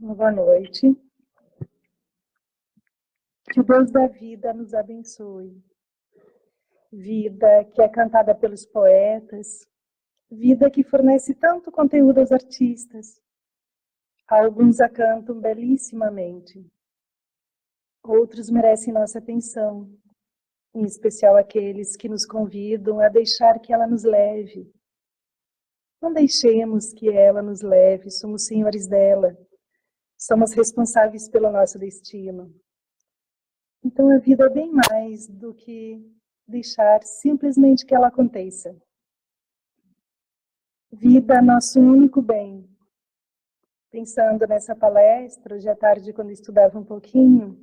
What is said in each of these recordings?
Boa noite. Que o Deus da vida nos abençoe. Vida que é cantada pelos poetas, vida que fornece tanto conteúdo aos artistas. Alguns a cantam belíssimamente, outros merecem nossa atenção, em especial aqueles que nos convidam a deixar que ela nos leve. Não deixemos que ela nos leve, somos senhores dela, somos responsáveis pelo nosso destino. Então a vida é bem mais do que deixar simplesmente que ela aconteça. Vida, nosso único bem. Pensando nessa palestra, hoje à tarde, quando eu estudava um pouquinho,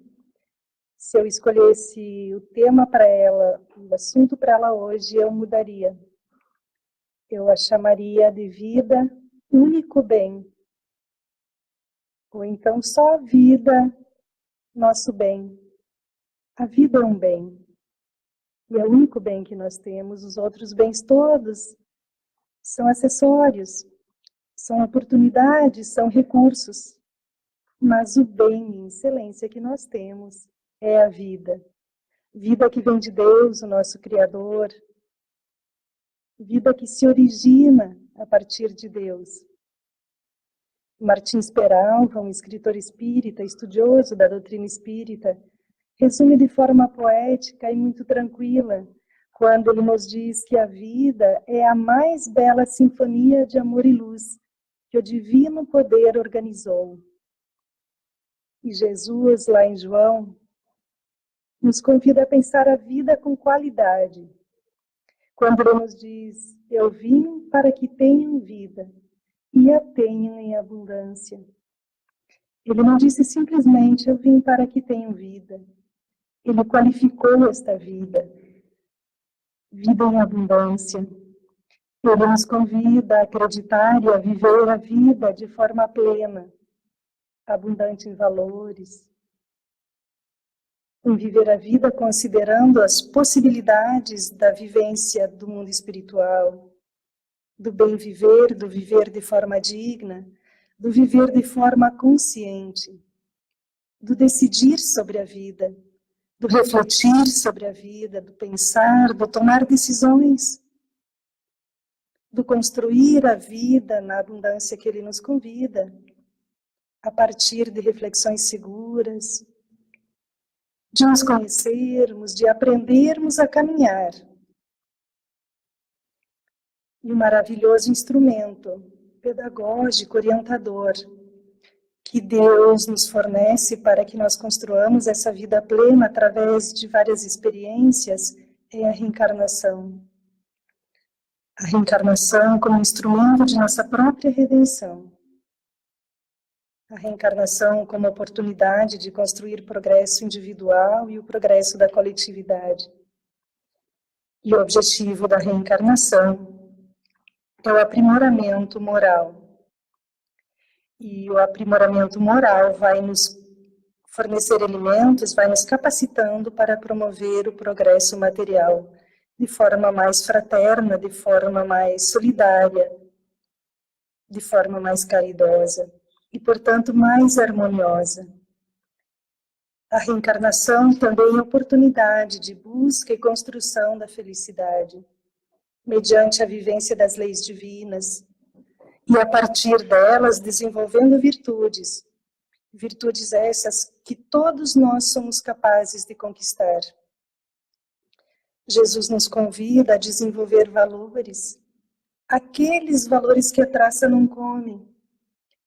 se eu escolhesse o tema para ela, o assunto para ela hoje, eu mudaria. Eu a chamaria de vida, único bem. Ou então só vida, nosso bem. A vida é um bem. E é o único bem que nós temos. Os outros bens todos são acessórios, são oportunidades, são recursos. Mas o bem em excelência que nós temos é a vida. Vida que vem de Deus, o nosso Criador. Vida que se origina a partir de Deus. Martins Peralva, um escritor espírita, estudioso da doutrina espírita, resume de forma poética e muito tranquila, quando ele nos diz que a vida é a mais bela sinfonia de amor e luz que o divino poder organizou. E Jesus, lá em João, nos convida a pensar a vida com qualidade. Quando ele nos diz, eu vim para que tenham vida e a tenham em abundância. Ele não disse simplesmente, eu vim para que tenham vida. Ele qualificou esta vida. Vida em abundância. Ele nos convida a acreditar e a viver a vida de forma plena, abundante em valores, em viver a vida considerando as possibilidades da vivência do mundo espiritual, do bem viver, do viver de forma digna, do viver de forma consciente, do decidir sobre a vida, do refletir sobre a vida, do pensar, do tomar decisões, do construir a vida na abundância que ele nos convida, a partir de reflexões seguras, de nos conhecermos, de aprendermos a caminhar. E um maravilhoso instrumento pedagógico, orientador, que Deus nos fornece para que nós construamos essa vida plena através de várias experiências, é a reencarnação. A reencarnação como instrumento de nossa própria redenção. A reencarnação como oportunidade de construir progresso individual e o progresso da coletividade. E o objetivo da reencarnação é o aprimoramento moral. E o aprimoramento moral vai nos fornecer elementos, vai nos capacitando para promover o progresso material de forma mais fraterna, de forma mais solidária, de forma mais caridosa e, portanto, mais harmoniosa. A reencarnação também é oportunidade de busca e construção da felicidade, mediante a vivência das leis divinas, e a partir delas desenvolvendo virtudes. Virtudes essas que todos nós somos capazes de conquistar. Jesus nos convida a desenvolver valores, aqueles valores que a traça não come,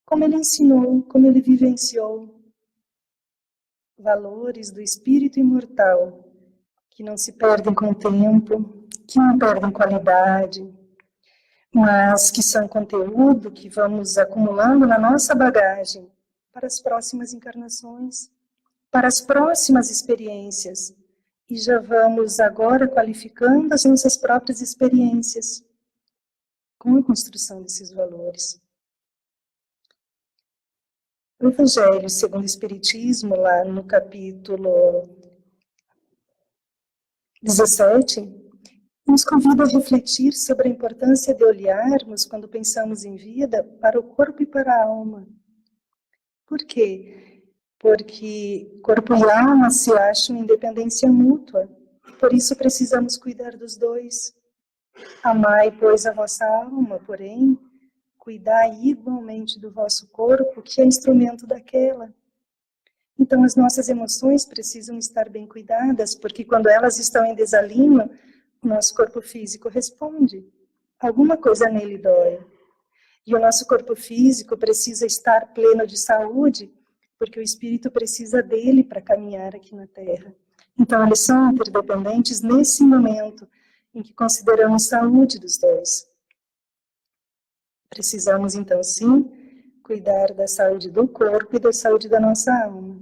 como ele ensinou, como ele vivenciou. Valores do espírito imortal, que não se perdem com o tempo, que não perdem qualidade, mas que são conteúdo que vamos acumulando na nossa bagagem para as próximas encarnações, para as próximas experiências. E já vamos agora qualificando as nossas próprias experiências com a construção desses valores. O Evangelho segundo o Espiritismo, lá no capítulo 17, nos convida a refletir sobre a importância de olharmos, quando pensamos em vida, para o corpo e para a alma. Por quê? Porque corpo e alma se acham em independência mútua. Por isso precisamos cuidar dos dois. Amai, pois, a vossa alma, porém, cuidai igualmente do vosso corpo, que é instrumento daquela. Então, as nossas emoções precisam estar bem cuidadas, porque quando elas estão em desalinho, o nosso corpo físico responde. Alguma coisa nele dói. E o nosso corpo físico precisa estar pleno de saúde, porque o espírito precisa dele para caminhar aqui na Terra. Então, eles são interdependentes nesse momento em que consideramos saúde dos dois. Precisamos, então, sim, cuidar da saúde do corpo e da saúde da nossa alma.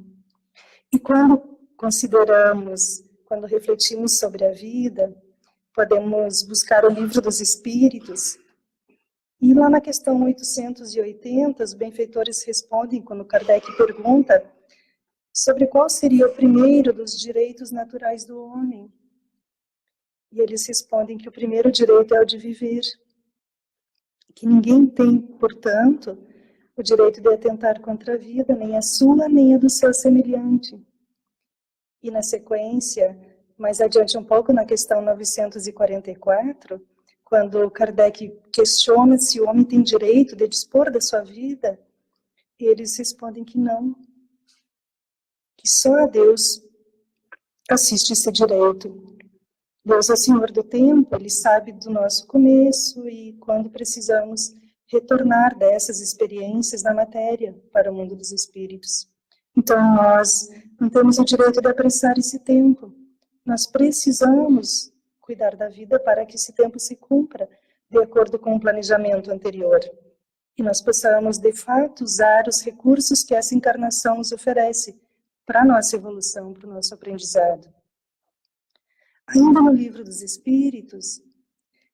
E quando consideramos, quando refletimos sobre a vida, podemos buscar o Livro dos Espíritos. E lá na questão 880, os benfeitores respondem, quando Kardec pergunta sobre qual seria o primeiro dos direitos naturais do homem. E eles respondem que o primeiro direito é o de viver. Que ninguém tem, portanto, o direito de atentar contra a vida, nem a sua, nem a do seu semelhante. E na sequência, mais adiante um pouco, na questão 944, quando Kardec questiona se o homem tem direito de dispor da sua vida, eles respondem que não, que só a Deus assiste esse direito. Deus é Senhor do tempo, Ele sabe do nosso começo e quando precisamos retornar dessas experiências na matéria para o mundo dos espíritos. Então, nós não temos o direito de apressar esse tempo. Nós precisamos cuidar da vida para que esse tempo se cumpra de acordo com o planejamento anterior. E nós possamos, de fato, usar os recursos que essa encarnação nos oferece para a nossa evolução, para o nosso aprendizado. Ainda no Livro dos Espíritos,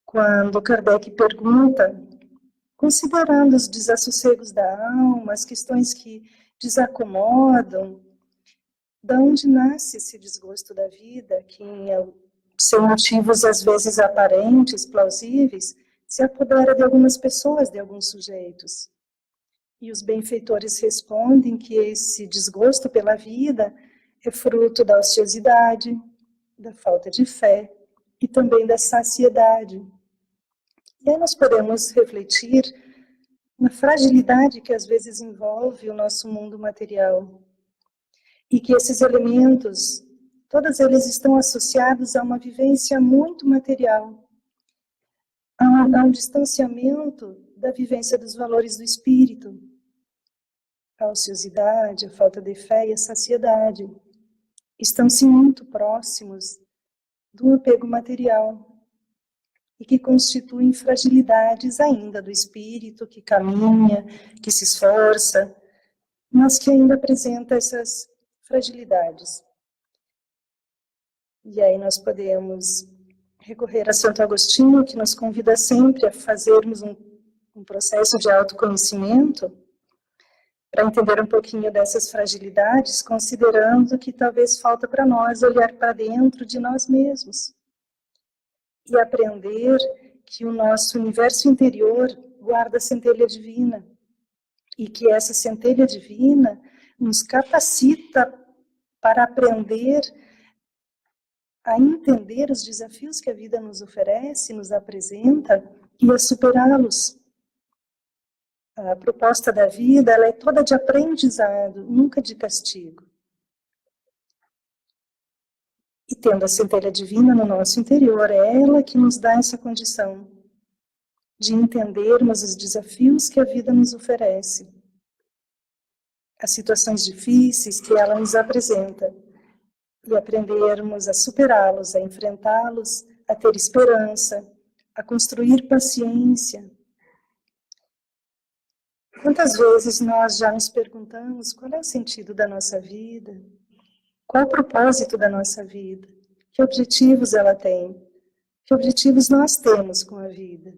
quando Kardec pergunta, considerando os desassossegos da alma, as questões que desacomodam, de onde nasce esse desgosto da vida, que são motivos às vezes aparentes, plausíveis, se apodera de algumas pessoas, de alguns sujeitos. E os benfeitores respondem que esse desgosto pela vida é fruto da ociosidade, da falta de fé e também da saciedade. E aí nós podemos refletir na fragilidade que às vezes envolve o nosso mundo material. E que esses elementos, todos eles estão associados a uma vivência muito material, a um distanciamento da vivência dos valores do espírito, a ociosidade, a falta de fé e a saciedade. Estão-se muito próximos do apego material e que constituem fragilidades ainda do espírito que caminha, que se esforça, mas que ainda apresenta essas fragilidades. E aí nós podemos recorrer a Santo Agostinho, que nos convida sempre a fazermos um processo de autoconhecimento, para entender um pouquinho dessas fragilidades, considerando que talvez falta para nós olhar para dentro de nós mesmos e aprender que o nosso universo interior guarda a centelha divina e que essa centelha divina nos capacita para aprender a entender os desafios que a vida nos oferece, nos apresenta e a superá-los. A proposta da vida, ela é toda de aprendizado, nunca de castigo. E tendo a centelha divina no nosso interior, é ela que nos dá essa condição de entendermos os desafios que a vida nos oferece, as situações difíceis que ela nos apresenta, e aprendermos a superá-los, a enfrentá-los, a ter esperança, a construir paciência. Quantas vezes nós já nos perguntamos qual é o sentido da nossa vida? Qual o propósito da nossa vida? Que objetivos ela tem? Que objetivos nós temos com a vida?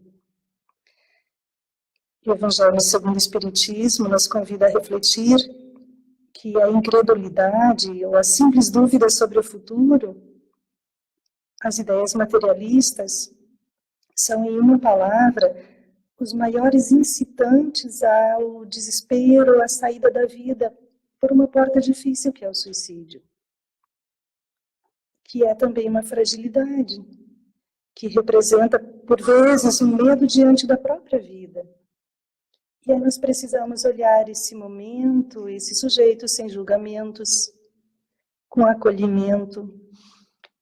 O Evangelho segundo o Espiritismo nos convida a refletir que a incredulidade ou a simples dúvida sobre o futuro, as ideias materialistas, são, em uma palavra, os maiores incitantes ao desespero, à saída da vida por uma porta difícil que é o suicídio, que é também uma fragilidade, que representa, por vezes, um medo diante da própria vida. E aí nós precisamos olhar esse momento, esse sujeito sem julgamentos, com acolhimento,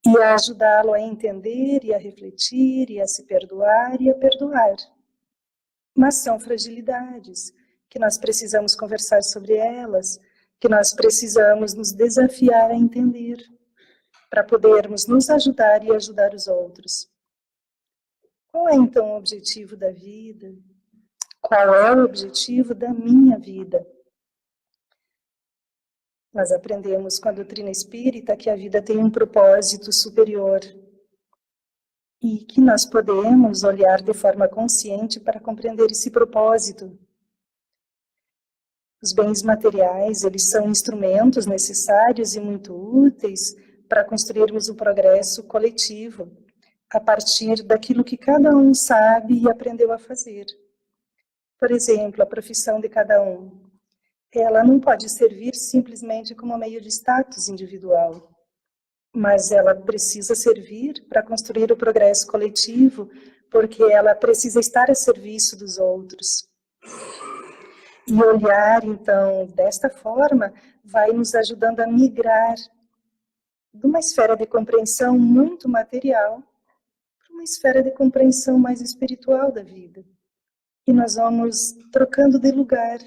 e ajudá-lo a entender, e a refletir, e a se perdoar, e a perdoar. Mas são fragilidades, que nós precisamos conversar sobre elas, que nós precisamos nos desafiar a entender, para podermos nos ajudar e ajudar os outros. Qual é, então, o objetivo da vida? Qual é o objetivo da minha vida? Nós aprendemos com a doutrina espírita que a vida tem um propósito superior e que nós podemos olhar de forma consciente para compreender esse propósito. Os bens materiais, eles são instrumentos necessários e muito úteis para construirmos o progresso coletivo, a partir daquilo que cada um sabe e aprendeu a fazer. Por exemplo, a profissão de cada um. Ela não pode servir simplesmente como meio de status individual, mas ela precisa servir para construir o progresso coletivo, porque ela precisa estar a serviço dos outros. E olhar, então, desta forma, vai nos ajudando a migrar de uma esfera de compreensão muito material para uma esfera de compreensão mais espiritual da vida. E nós vamos trocando de lugar,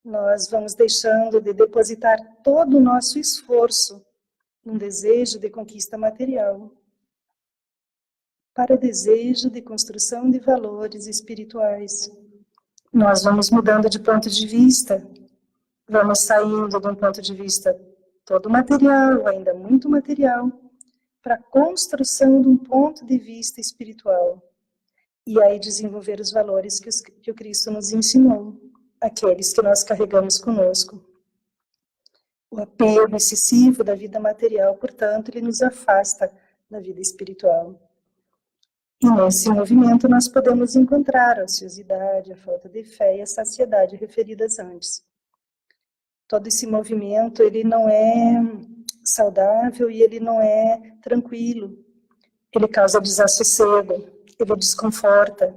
nós vamos deixando de depositar todo o nosso esforço num desejo de conquista material para o desejo de construção de valores espirituais. Nós vamos mudando de ponto de vista, vamos saindo de um ponto de vista todo material, ainda muito material, para a construção de um ponto de vista espiritual. E aí desenvolver os valores que o Cristo nos ensinou, aqueles que nós carregamos conosco. O apego excessivo da vida material, portanto, ele nos afasta da vida espiritual. E nesse movimento nós podemos encontrar a ociosidade, a falta de fé e a saciedade referidas antes. Todo esse movimento, ele não é saudável e ele não é tranquilo. Ele causa desassossego, ele desconforta.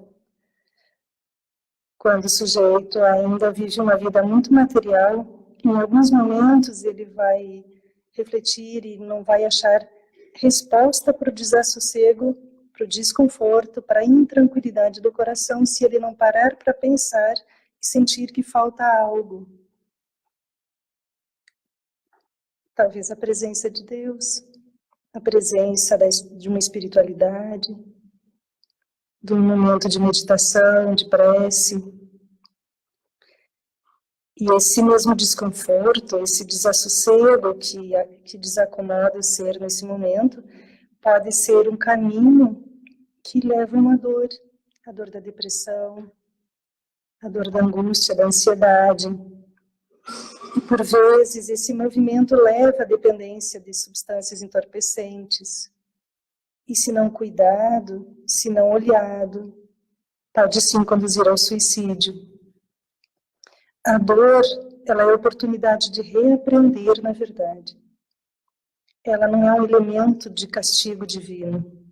Quando o sujeito ainda vive uma vida muito material, em alguns momentos ele vai refletir e não vai achar resposta para o desassossego, para o desconforto, para a intranquilidade do coração, se ele não parar para pensar e sentir que falta algo. Talvez a presença de Deus, a presença de uma espiritualidade, de um momento de meditação, de prece. E esse mesmo desconforto, esse desassossego que desacomoda o ser nesse momento, pode ser um caminho que leva a uma dor, a dor da depressão, a dor da angústia, da ansiedade. E por vezes esse movimento leva à dependência de substâncias entorpecentes. E se não cuidado, se não olhado, pode sim conduzir ao suicídio. A dor, ela é a oportunidade de reaprender na verdade. Ela não é um elemento de castigo divino.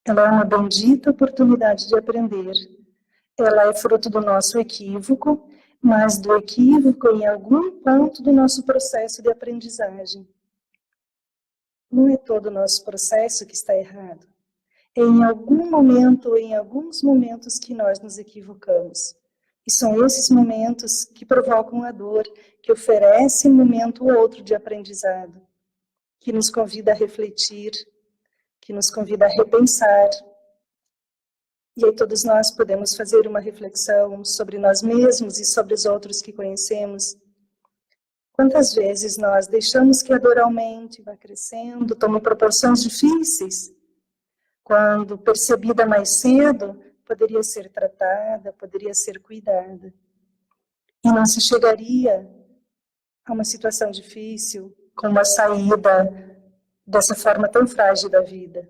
Ela é uma bendita oportunidade de aprender. Ela é fruto do nosso equívoco, mas do equívoco em algum ponto do nosso processo de aprendizagem. Não é todo o nosso processo que está errado. É em algum momento ou em alguns momentos que nós nos equivocamos. E são esses momentos que provocam a dor, que oferecem um momento ou outro de aprendizado, que nos convida a refletir, que nos convida a repensar. E aí todos nós podemos fazer uma reflexão sobre nós mesmos e sobre os outros que conhecemos. Quantas vezes nós deixamos que a dor aumente, vá crescendo, tome proporções difíceis, quando percebida mais cedo, poderia ser tratada, poderia ser cuidada. E não se chegaria a uma situação difícil, com uma saída dessa forma tão frágil da vida.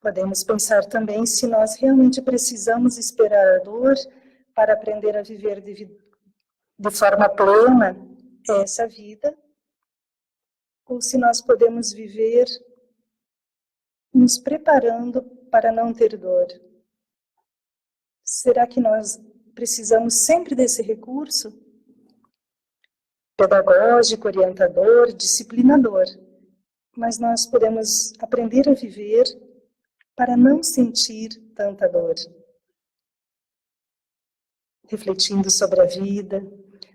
Podemos pensar também se nós realmente precisamos esperar a dor para aprender a viver de forma plena essa vida, ou se nós podemos viver nos preparando para não ter dor. Será que nós precisamos sempre desse recurso? Pedagógico, orientador, disciplinador. Mas nós podemos aprender a viver para não sentir tanta dor. Refletindo sobre a vida,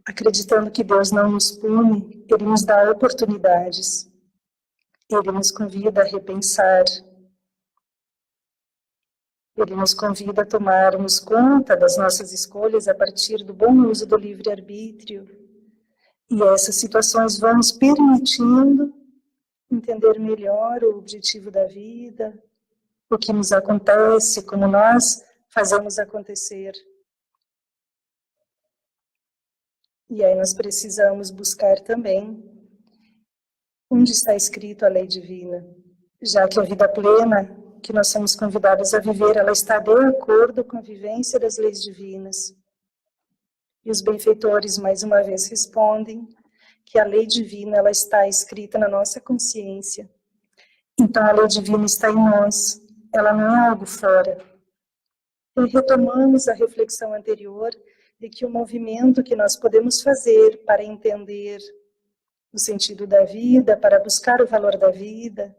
acreditando que Deus não nos pune, Ele nos dá oportunidades. Ele nos convida a repensar. Ele nos convida a tomarmos conta das nossas escolhas a partir do bom uso do livre-arbítrio. E essas situações vão nos permitindo entender melhor o objetivo da vida, o que nos acontece, como nós fazemos acontecer. E aí nós precisamos buscar também onde está escrito a lei divina, já que a vida plena que nós somos convidados a viver, ela está de acordo com a vivência das leis divinas. E os benfeitores, mais uma vez, respondem que a lei divina ela está escrita na nossa consciência. Então, a lei divina está em nós, ela não é algo fora. E retomamos a reflexão anterior de que o movimento que nós podemos fazer para entender o sentido da vida, para buscar o valor da vida,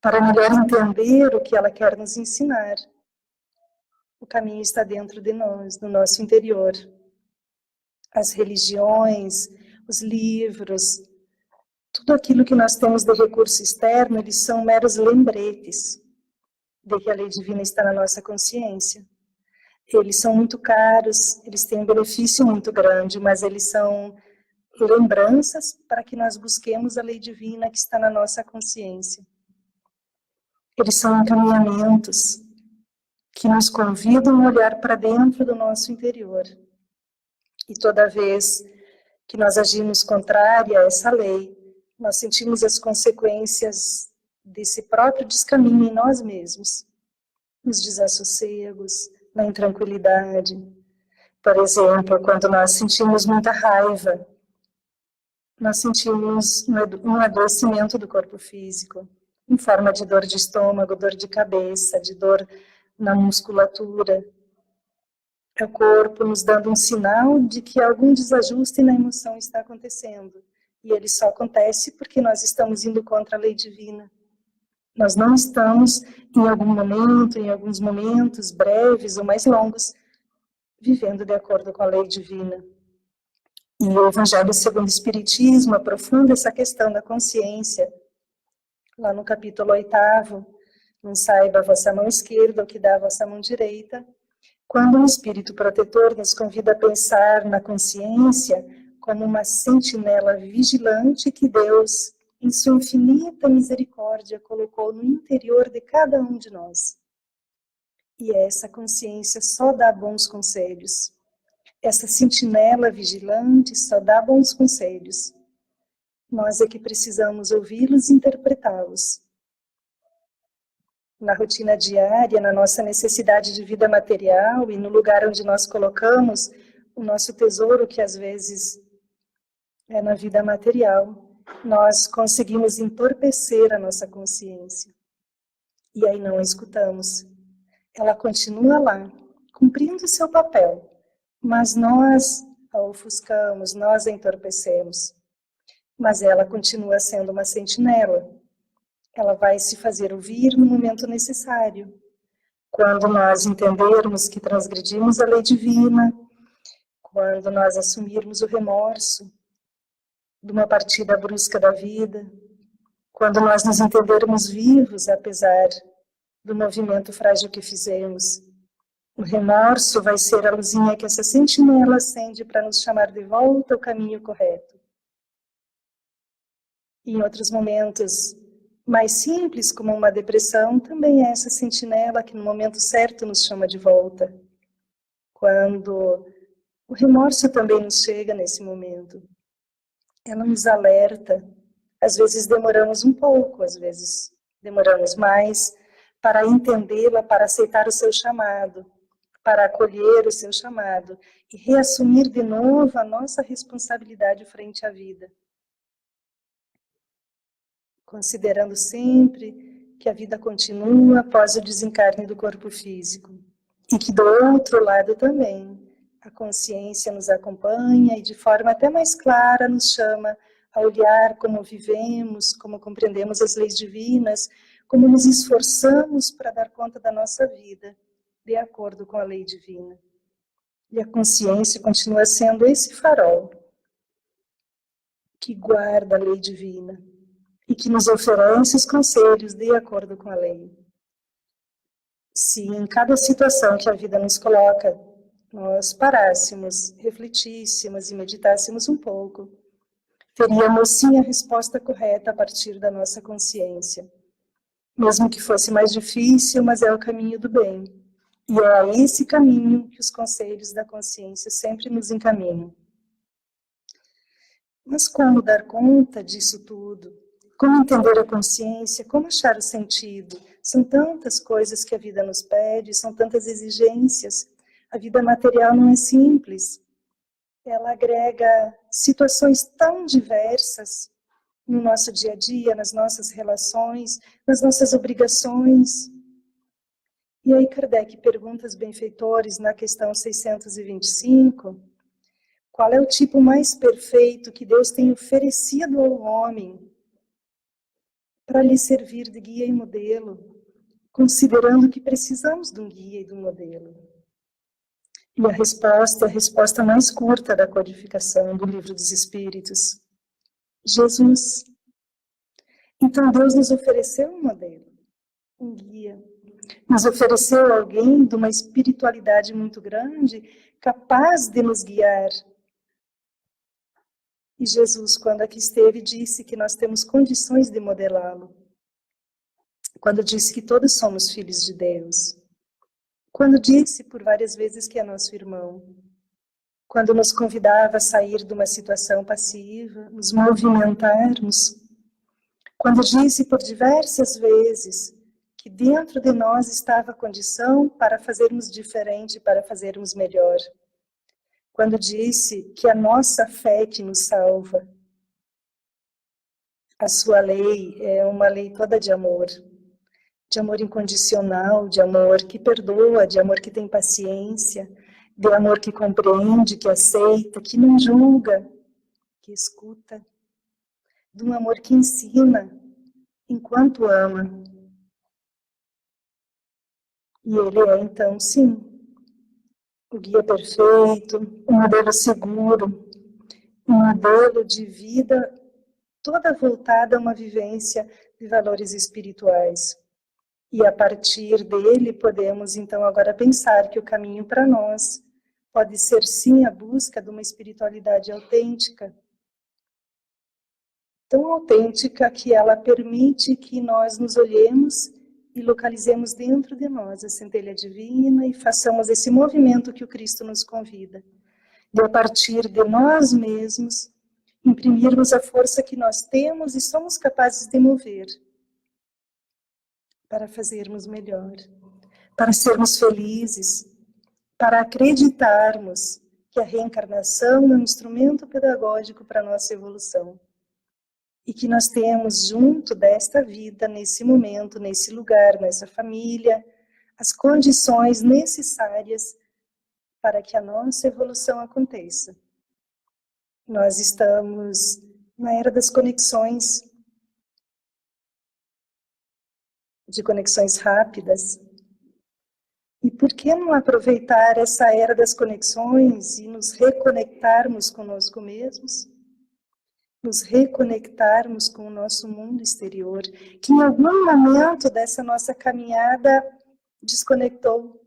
para melhor entender o que ela quer nos ensinar. O caminho está dentro de nós, no nosso interior. As religiões, os livros, tudo aquilo que nós temos de recurso externo, eles são meros lembretes de que a lei divina está na nossa consciência. Eles são muito caros, eles têm um benefício muito grande, mas eles são lembranças para que nós busquemos a lei divina que está na nossa consciência. Eles são encaminhamentos que nos convidam a olhar para dentro do nosso interior. E toda vez que nós agimos contrária a essa lei, nós sentimos as consequências desse próprio descaminho em nós mesmos, nos desassossegos, na intranquilidade. Por exemplo, quando nós sentimos muita raiva, nós sentimos um adoecimento do corpo físico, em forma de dor de estômago, dor de cabeça, de dor na musculatura. É o corpo nos dando um sinal de que algum desajuste na emoção está acontecendo. E ele só acontece porque nós estamos indo contra a lei divina. Nós não estamos, em algum momento, em alguns momentos, breves ou mais longos, vivendo de acordo com a lei divina. E o Evangelho segundo o Espiritismo aprofunda essa questão da consciência. Lá no capítulo 8º, não saiba a vossa mão esquerda o que dá a vossa mão direita, quando um espírito protetor nos convida a pensar na consciência como uma sentinela vigilante que Deus, em sua infinita misericórdia, colocou no interior de cada um de nós. E essa consciência só dá bons conselhos. Essa sentinela vigilante só dá bons conselhos. Nós é que precisamos ouvi-los e interpretá-los. Na rotina diária, na nossa necessidade de vida material e no lugar onde nós colocamos o nosso tesouro, que às vezes é na vida material, nós conseguimos entorpecer a nossa consciência. E aí não a escutamos. Ela continua lá, cumprindo o seu papel, mas nós a ofuscamos, nós a entorpecemos. Mas ela continua sendo uma sentinela. Ela vai se fazer ouvir no momento necessário. Quando nós entendermos que transgredimos a lei divina, quando nós assumirmos o remorso de uma partida brusca da vida, quando nós nos entendermos vivos, apesar do movimento frágil que fizemos, o remorso vai ser a luzinha que essa sentinela acende para nos chamar de volta ao caminho correto. E em outros momentos mais simples, como uma depressão, também é essa sentinela que no momento certo nos chama de volta. Quando o remorso também nos chega nesse momento, ela nos alerta. Às vezes demoramos um pouco, às vezes demoramos mais, para entendê-la, para aceitar o seu chamado, para acolher o seu chamado e reassumir de novo a nossa responsabilidade frente à vida. Considerando sempre que a vida continua após o desencarne do corpo físico e que do outro lado também a consciência nos acompanha e de forma até mais clara nos chama a olhar como vivemos, como compreendemos as leis divinas, como nos esforçamos para dar conta da nossa vida de acordo com a lei divina. E a consciência continua sendo esse farol que guarda a lei divina e que nos oferece os conselhos de acordo com a lei. Se em cada situação que a vida nos coloca, nós parássemos, refletíssemos e meditássemos um pouco, teríamos sim a resposta correta a partir da nossa consciência. Mesmo que fosse mais difícil, mas é o caminho do bem. E é a esse caminho que os conselhos da consciência sempre nos encaminham. Mas como dar conta disso tudo? Como entender a consciência? Como achar o sentido? São tantas coisas que a vida nos pede, são tantas exigências. A vida material não é simples. Ela agrega situações tão diversas no nosso dia a dia, nas nossas relações, nas nossas obrigações. E aí Kardec pergunta aos benfeitores na questão 625, qual é o tipo mais perfeito que Deus tem oferecido ao homem para lhe servir de guia e modelo, considerando que precisamos de um guia e de um modelo. E a resposta mais curta da codificação do Livro dos Espíritos, Jesus. Então Deus nos ofereceu um modelo, um guia. Nos ofereceu alguém de uma espiritualidade muito grande, capaz de nos guiar. E Jesus, quando aqui esteve, disse que nós temos condições de modelá-lo. Quando disse que todos somos filhos de Deus. Quando disse por várias vezes que é nosso irmão. Quando nos convidava a sair de uma situação passiva, nos movimentarmos. Quando disse por diversas vezes que dentro de nós estava a condição para fazermos diferente, para fazermos melhor. Quando disse que a nossa fé que nos salva. A sua lei é uma lei toda de amor incondicional, de amor que perdoa, de amor que tem paciência, de amor que compreende, que aceita, que não julga, que escuta, de um amor que ensina enquanto ama. E ele é, então, sim, o guia perfeito, um modelo seguro, um modelo de vida toda voltada a uma vivência de valores espirituais. E a partir dele podemos, então, agora pensar que o caminho para nós pode ser, sim, a busca de uma espiritualidade autêntica. Tão autêntica que ela permite que nós nos olhemos e localizemos dentro de nós a centelha divina e façamos esse movimento que o Cristo nos convida. De a partir de nós mesmos, imprimirmos a força que nós temos e somos capazes de mover para fazermos melhor, para sermos felizes, para acreditarmos que a reencarnação é um instrumento pedagógico para a nossa evolução. E que nós temos junto desta vida, nesse momento, nesse lugar, nessa família, as condições necessárias para que a nossa evolução aconteça. Nós estamos na era das conexões, de conexões rápidas. E por que não aproveitar essa era das conexões e nos reconectarmos conosco mesmos? Nos reconectarmos com o nosso mundo exterior, que em algum momento dessa nossa caminhada desconectou.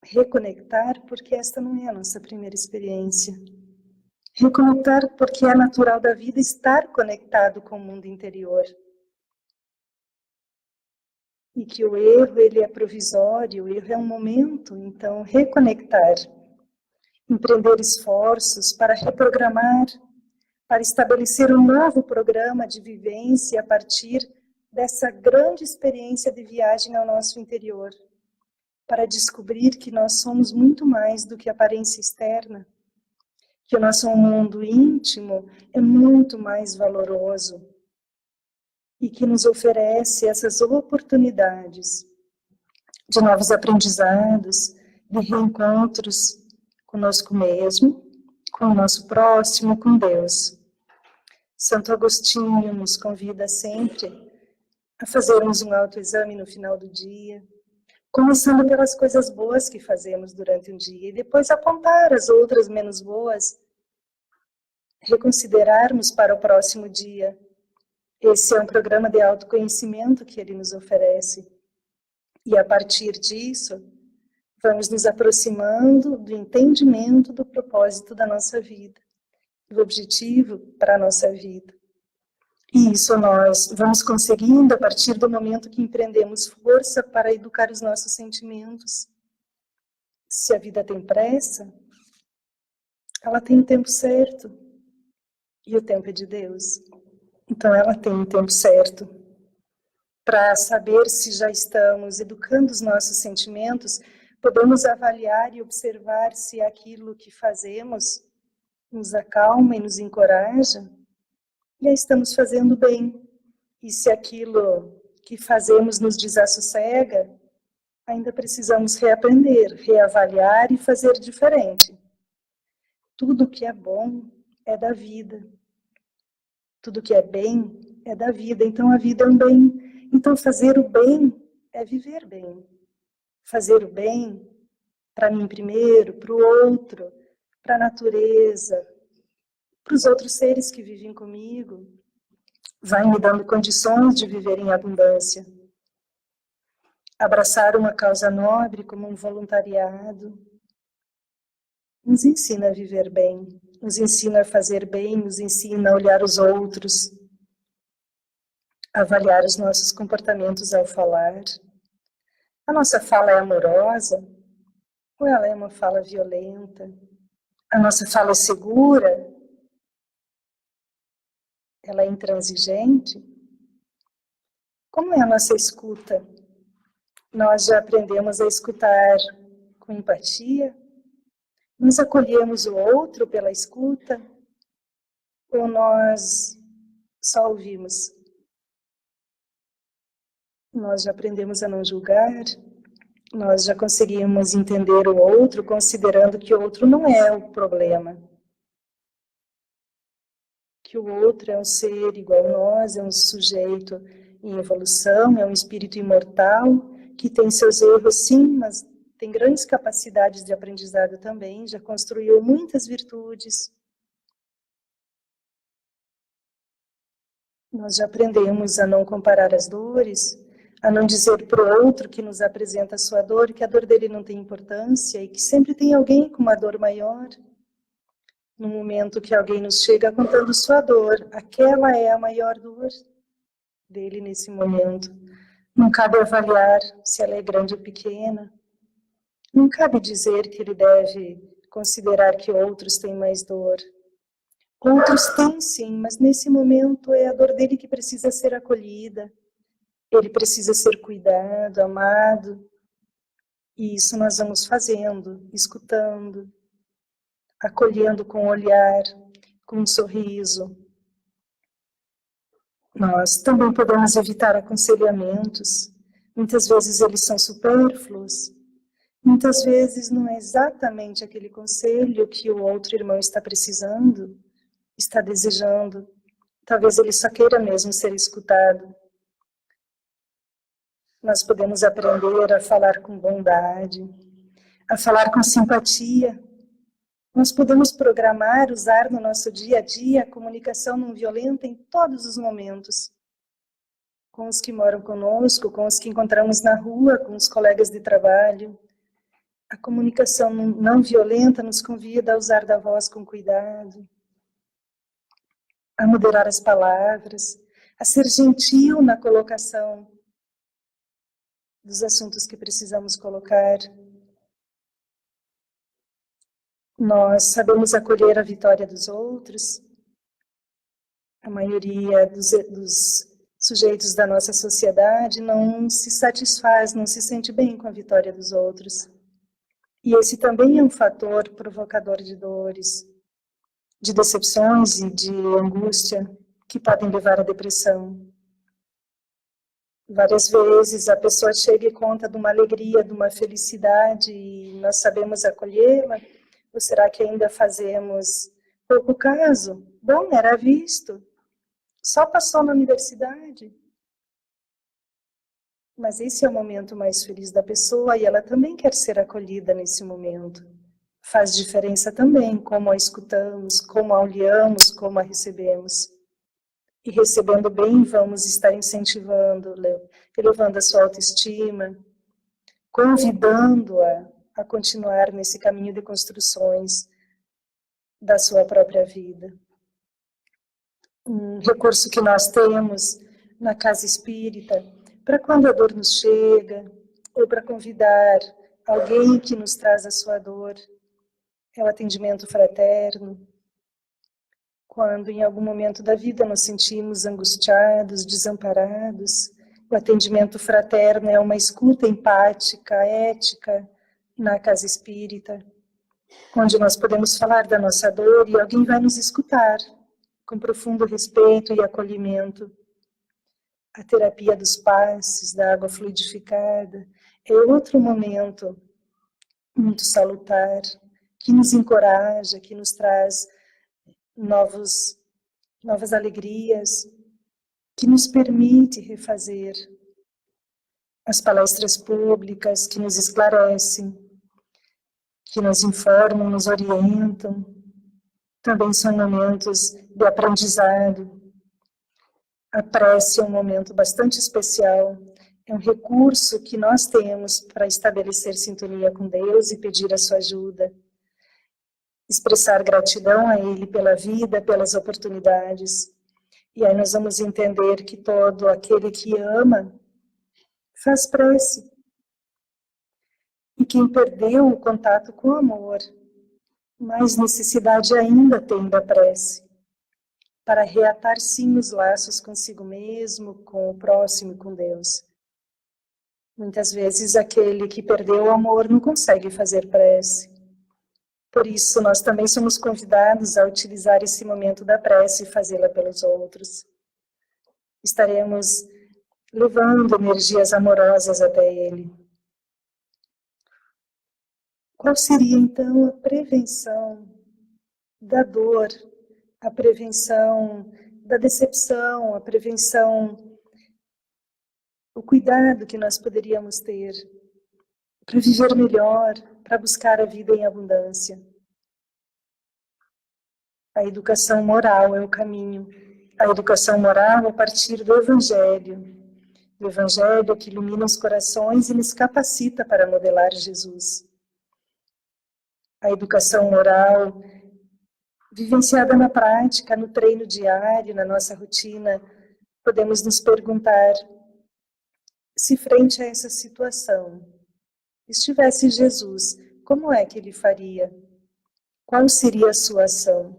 Reconectar porque esta não é a nossa primeira experiência. Reconectar porque é natural da vida estar conectado com o mundo interior. E que o erro, ele é provisório, o erro é um momento, então reconectar. Empreender esforços para reprogramar, para estabelecer um novo programa de vivência a partir dessa grande experiência de viagem ao nosso interior, para descobrir que nós somos muito mais do que aparência externa, que o nosso mundo íntimo é muito mais valoroso e que nos oferece essas oportunidades de novos aprendizados, de reencontros conosco mesmo, com o nosso próximo, com Deus. Santo Agostinho nos convida sempre a fazermos um autoexame no final do dia, começando pelas coisas boas que fazemos durante um dia e depois apontar as outras menos boas, reconsiderarmos para o próximo dia. Esse é um programa de autoconhecimento que ele nos oferece. E a partir disso, vamos nos aproximando do entendimento do propósito da nossa vida, do objetivo para a nossa vida. E isso nós vamos conseguindo a partir do momento que empreendemos força para educar os nossos sentimentos. Se a vida tem pressa, ela tem o tempo certo. E o tempo é de Deus. Então ela tem o tempo certo. Para saber se já estamos educando os nossos sentimentos, podemos avaliar e observar se aquilo que fazemos nos acalma e nos encoraja. Já estamos fazendo bem. E se aquilo que fazemos nos desassossega, ainda precisamos reaprender, reavaliar e fazer diferente. Tudo que é bom é da vida. Tudo que é bem é da vida. Então a vida é um bem. Então fazer o bem é viver bem. Fazer o bem para mim primeiro, para o outro, para a natureza, para os outros seres que vivem comigo, vai me dando condições de viver em abundância. Abraçar uma causa nobre como um voluntariado nos ensina a viver bem, nos ensina a fazer bem, nos ensina a olhar os outros, a avaliar os nossos comportamentos ao falar. A nossa fala é amorosa ou ela é uma fala violenta? A nossa fala é segura? Ela é intransigente? Como é a nossa escuta? Nós já aprendemos a escutar com empatia? Nós acolhemos o outro pela escuta? Ou nós só ouvimos? Nós já aprendemos a não julgar? Nós já conseguimos entender o outro, considerando que o outro não é o problema. Que o outro é um ser igual a nós, é um sujeito em evolução, é um espírito imortal, que tem seus erros sim, mas tem grandes capacidades de aprendizado também, já construiu muitas virtudes. Nós já aprendemos a não comparar as dores, a não dizer para o outro que nos apresenta a sua dor, que a dor dele não tem importância e que sempre tem alguém com uma dor maior. No momento que alguém nos chega contando sua dor, aquela é a maior dor dele nesse momento. Não cabe avaliar se ela é grande ou pequena. Não cabe dizer que ele deve considerar que outros têm mais dor. Outros têm sim, mas nesse momento é a dor dele que precisa ser acolhida. Ele precisa ser cuidado, amado. E isso nós vamos fazendo, escutando, acolhendo com o olhar, com um sorriso. Nós também podemos evitar aconselhamentos. Muitas vezes eles são supérfluos. Muitas vezes não é exatamente aquele conselho que o outro irmão está precisando, está desejando. Talvez ele só queira mesmo ser escutado. Nós podemos aprender a falar com bondade, a falar com simpatia. Nós podemos programar, usar no nosso dia a dia a comunicação não violenta em todos os momentos. Com os que moram conosco, com os que encontramos na rua, com os colegas de trabalho. A comunicação não violenta nos convida a usar da voz com cuidado, a moderar as palavras, a ser gentil na colocação dos assuntos que precisamos colocar. Nós sabemos acolher a vitória dos outros. A maioria dos sujeitos da nossa sociedade, não se satisfaz, não se sente bem com a vitória dos outros. E esse também é um fator provocador de dores, de decepções e de angústia que podem levar à depressão. Várias vezes a pessoa chega e conta de uma alegria, de uma felicidade e nós sabemos acolhê-la, ou será que ainda fazemos pouco caso? Bom, era visto, só passou na universidade. Mas esse é o momento mais feliz da pessoa e ela também quer ser acolhida nesse momento. Faz diferença também como a escutamos, como a olhamos, como a recebemos. E recebendo bem, vamos estar incentivando, elevando a sua autoestima, convidando-a a continuar nesse caminho de construções da sua própria vida. Um recurso que nós temos na casa espírita, para quando a dor nos chega, ou para convidar alguém que nos traz a sua dor, é o atendimento fraterno. Quando em algum momento da vida nos sentimos angustiados, desamparados, o atendimento fraterno é uma escuta empática, ética, na casa espírita, onde nós podemos falar da nossa dor e alguém vai nos escutar com profundo respeito e acolhimento. A terapia dos passes, da água fluidificada, é outro momento muito salutar, que nos encoraja, que nos traz novas alegrias, que nos permite refazer as palestras públicas, que nos esclarecem, que nos informam, nos orientam. Também são momentos de aprendizado. A prece é um momento bastante especial, é um recurso que nós temos para estabelecer sintonia com Deus e pedir a sua ajuda. Expressar gratidão a Ele pela vida, pelas oportunidades. E aí nós vamos entender que todo aquele que ama faz prece. E quem perdeu o contato com o amor, mais necessidade ainda tem da prece, para reatar sim os laços consigo mesmo, com o próximo e com Deus. Muitas vezes aquele que perdeu o amor não consegue fazer prece. Por isso, nós também somos convidados a utilizar esse momento da prece e fazê-la pelos outros. Estaremos levando energias amorosas até Ele. Qual seria, então, a prevenção da dor, a prevenção da decepção, a prevenção, o cuidado que nós poderíamos ter para viver melhor, para buscar a vida em abundância? A educação moral é o caminho. A educação moral a partir do Evangelho. O Evangelho que ilumina os corações e nos capacita para modelar Jesus. A educação moral vivenciada na prática, no treino diário, na nossa rotina, podemos nos perguntar se frente a essa situação estivesse Jesus, como é que ele faria? Qual seria a sua ação?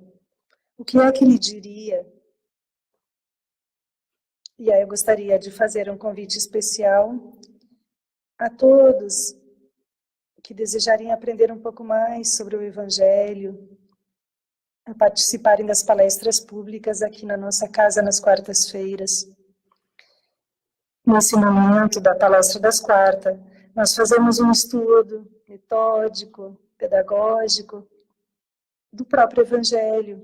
O que é que ele diria? E aí eu gostaria de fazer um convite especial a todos que desejarem aprender um pouco mais sobre o Evangelho, a participarem das palestras públicas aqui na nossa casa nas quartas-feiras. Nesse momento da palestra das quartas, nós fazemos um estudo metódico, pedagógico, do próprio Evangelho,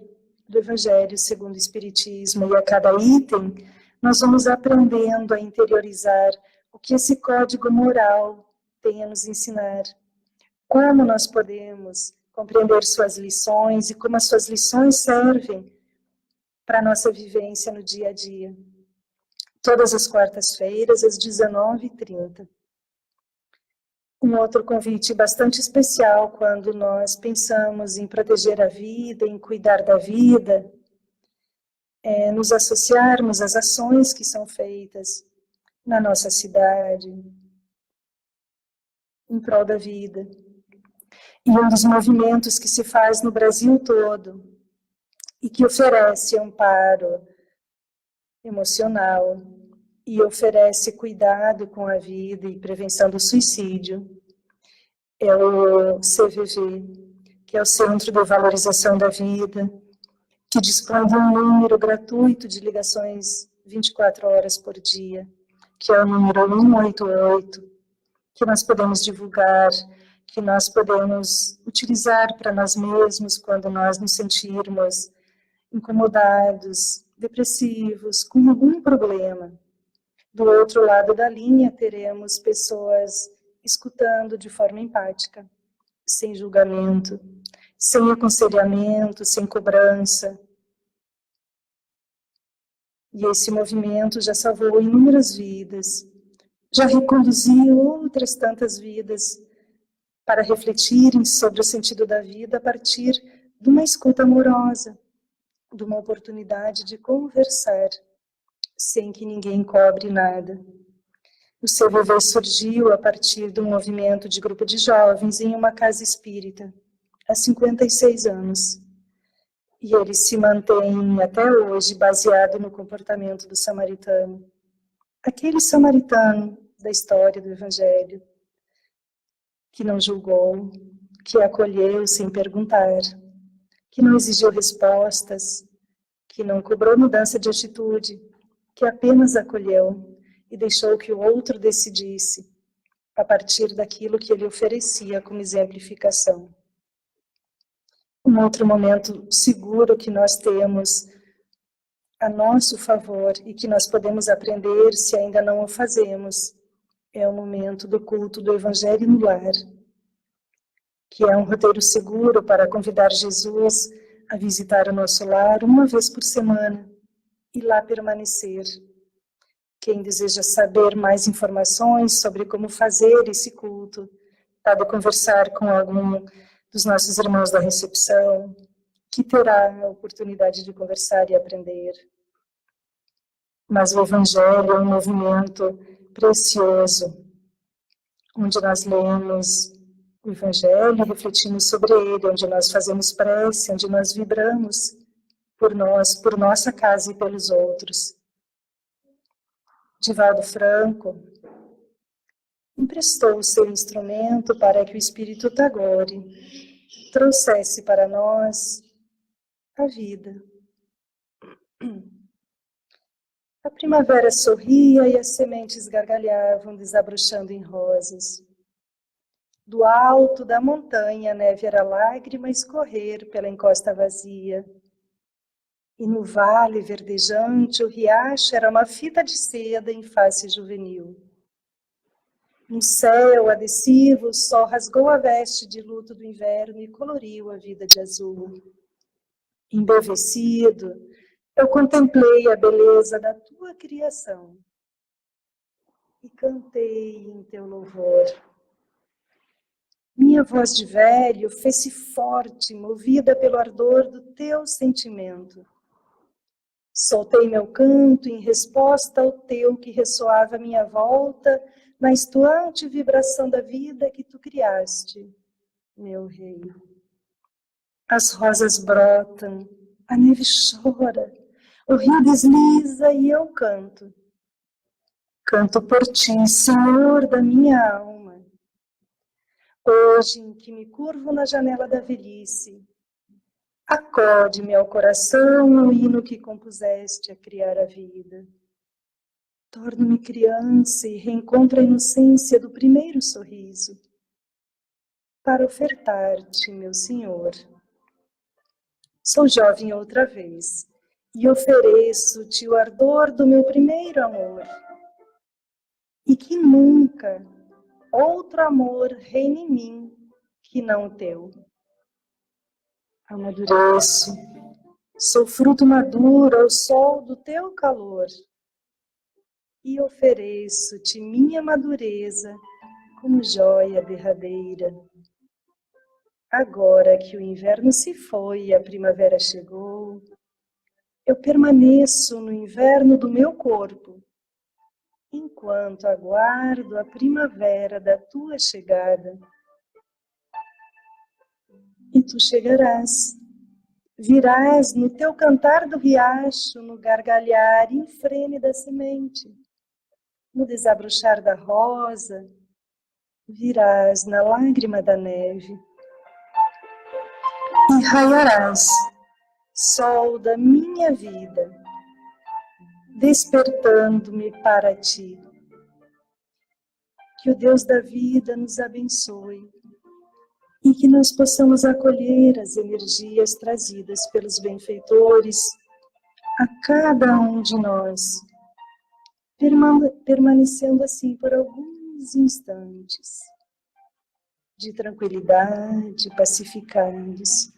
do Evangelho segundo o Espiritismo, e a cada item nós vamos aprendendo a interiorizar o que esse código moral tem a nos ensinar, como nós podemos compreender suas lições e como as suas lições servem para a nossa vivência no dia a dia. Todas as quartas-feiras, às 19h30. Um outro convite bastante especial quando nós pensamos em proteger a vida, em cuidar da vida, é nos associarmos às ações que são feitas na nossa cidade, em prol da vida. E um dos movimentos que se faz no Brasil todo e que oferece amparo emocional e oferece cuidado com a vida e prevenção do suicídio. É o CVV, que é o Centro de Valorização da Vida, que dispõe de um número gratuito de ligações 24 horas por dia, que é o número 188, que nós podemos divulgar, que nós podemos utilizar para nós mesmos quando nós nos sentirmos incomodados, depressivos, com algum problema. Do outro lado da linha, teremos pessoas escutando de forma empática, sem julgamento, sem aconselhamento, sem cobrança. E esse movimento já salvou inúmeras vidas, já reconduziu outras tantas vidas para refletirem sobre o sentido da vida a partir de uma escuta amorosa, de uma oportunidade de conversar, sem que ninguém cobre nada. O CVV surgiu a partir de um movimento de grupo de jovens em uma casa espírita, há 56 anos. E ele se mantém até hoje baseado no comportamento do samaritano. Aquele samaritano da história do Evangelho, que não julgou, que acolheu sem perguntar, que não exigiu respostas, que não cobrou mudança de atitude, que apenas acolheu e deixou que o outro decidisse a partir daquilo que ele oferecia como exemplificação. Um outro momento seguro que nós temos a nosso favor e que nós podemos aprender se ainda não o fazemos é o momento do culto do Evangelho no Lar, que é um roteiro seguro para convidar Jesus a visitar o nosso lar uma vez por semana e lá permanecer. Quem deseja saber mais informações sobre como fazer esse culto, pode conversar com algum dos nossos irmãos da recepção, que terá a oportunidade de conversar e aprender. Mas o Evangelho é um movimento precioso, onde nós lemos o Evangelho, refletimos sobre ele, onde nós fazemos prece, onde nós vibramos por nós, por nossa casa e pelos outros. Divaldo Franco emprestou o seu instrumento para que o Espírito Tagore trouxesse para nós a vida. A primavera sorria e as sementes gargalhavam, desabrochando em rosas. Do alto da montanha, a neve era lágrima escorrer pela encosta vazia. E no vale verdejante, o riacho era uma fita de seda em face juvenil. No céu adesivo, o sol rasgou a veste de luto do inverno e coloriu a vida de azul. Embevecido, eu contemplei a beleza da tua criação e cantei em teu louvor. Minha voz de velho fez-se forte, movida pelo ardor do teu sentimento. Soltei meu canto em resposta ao teu que ressoava à minha volta na estuante vibração da vida que tu criaste, meu rei. As rosas brotam, a neve chora, o rio desliza e eu canto. Canto por ti, Senhor da minha alma. Hoje em que me curvo na janela da velhice, acode-me ao coração o hino que compuseste a criar a vida. Torno-me criança e reencontro a inocência do primeiro sorriso, para ofertar-te, meu Senhor. Sou jovem outra vez e ofereço-te o ardor do meu primeiro amor, e que nunca outro amor reine em mim que não o teu. Amadureço, sou fruto maduro ao sol do teu calor, e ofereço-te minha madureza como joia derradeira. Agora que o inverno se foi e a primavera chegou, eu permaneço no inverno do meu corpo, enquanto aguardo a primavera da tua chegada. E tu chegarás, virás no teu cantar do riacho, no gargalhar infrene da semente, no desabrochar da rosa, virás na lágrima da neve e raiarás, sol da minha vida, despertando-me para ti. Que o Deus da vida nos abençoe e que nós possamos acolher as energias trazidas pelos benfeitores a cada um de nós, permanecendo assim por alguns instantes de tranquilidade, pacificados,